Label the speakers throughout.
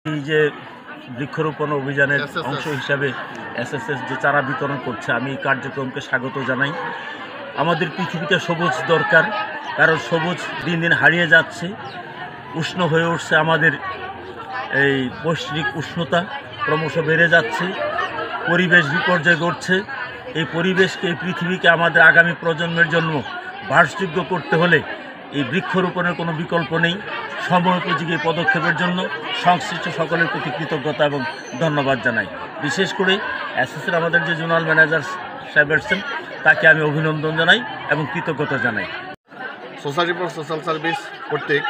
Speaker 1: এই যে বৃক্ষরোপণ অভিযানের অংশ হিসাবে এসএসএস যে চারা বিতরণ করছে, আমি এই কার্যক্রমকে স্বাগত জানাই। আমাদের পৃথিবীতে সবুজ দরকার, কারণ সবুজ দিন দিন হারিয়ে যাচ্ছে। উষ্ণ হয়ে উঠছে, আমাদের এই বৈশ্বিক উষ্ণতা ক্রমশ বেড়ে যাচ্ছে, পরিবেশ বিপর্যয় ঘটছে। এই পরিবেশকে, এই পৃথিবীকে আমাদের আগামী প্রজন্মের জন্য বাসযোগ্য করতে হলে এই বৃক্ষরোপণের কোনো বিকল্প নেই। সময়োপযোগী পদক্ষেপের জন্য সংশ্লিষ্ট সকলের প্রতি কৃতজ্ঞতা এবং ধন্যবাদ জানাই। বিশেষ করে এসএসএর আমাদের যে জোনাল ম্যানেজার সাহেব আছেন, তাকে আমি অভিনন্দন জানাই এবং কৃতজ্ঞতা জানাই।
Speaker 2: সোসাইটি ফর সোশ্যাল সার্ভিস কর্তৃক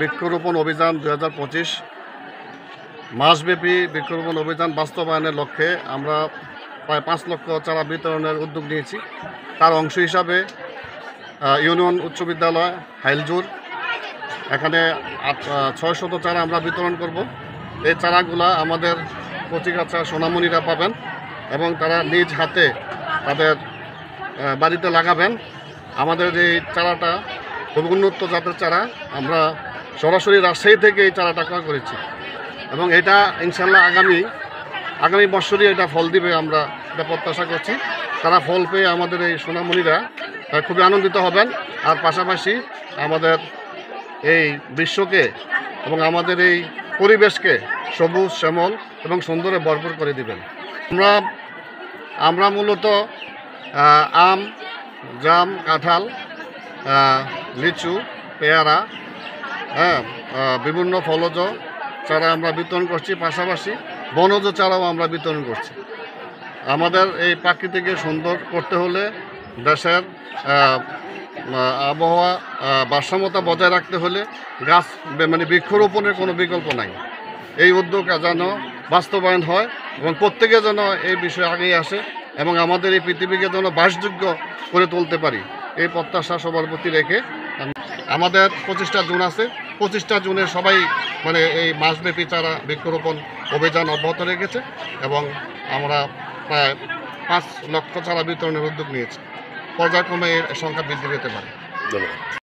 Speaker 2: বৃক্ষরোপণ অভিযান 2025 মাসব্যাপী বৃক্ষরোপণ অভিযান বাস্তবায়নের লক্ষ্যে আমরা প্রায় 5 লক্ষ চারা বিতরণের উদ্যোগ নিয়েছি। তার অংশ হিসাবে ইউনিয়ন উচ্চ বিদ্যালয় হাইলজুর এখানে 600 চারা আমরা বিতরণ করব। এই চারাগুলা আমাদের কচিকাঁচা সোনামণিরা পাবেন এবং তারা নিজ হাতে তাদের বাড়িতে লাগাবেন। আমাদের এই চারাটা খুব উন্নত জাতের চারা, আমরা সরাসরি রাজশাহী থেকে এই চারাটা ক্রয় করেছি এবং এটা ইনশাল্লাহ আগামী বছরই এটা ফল দিবে, আমরা এটা প্রত্যাশা করছি। তারা ফল পেয়ে আমাদের এই সোনামণিরা খুবই আনন্দিত হবেন, আর পাশাপাশি আমাদের এই বিশ্বকে এবং আমাদের এই পরিবেশকে সবুজ শ্যামল এবং সুন্দরে ভরপুর করে দিবেন। আমরা মূলত আম, জাম, কাঁঠাল, লিচু, পেয়ারা, বিভিন্ন ফলজ চারা আমরা বিতরণ করছি, পাশাপাশি বনজ চারাও আমরা বিতরণ করছি। আমাদের এই প্রাকৃতিকে সুন্দর করতে হলে দেশের আবহাওয়া ভারসাম্যতা বজায় রাখতে হলে গাছ বৃক্ষরোপণের কোনো বিকল্প নাই। এই উদ্যোগ যেন বাস্তবায়ন হয় এবং প্রত্যেকে যেন এই বিষয়ে আগেই আসে এবং আমাদের এই পৃথিবীকে যেন বাসযোগ্য করে তুলতে পারি, এই প্রত্যাশা সবার প্রতি রেখে আমাদের 25টা জুন আছে। 25টা জুনে সবাই এই মাসব্যাপী চারা বৃক্ষরোপণ অভিযান অব্যাহত রেখেছে এবং আমরা প্রায় 5 লক্ষ চারা বিতরণের উদ্যোগ নিয়েছি। পর্যায়ক্রমে এর সংখ্যা বৃদ্ধি পেতে পারে। ধন্যবাদ।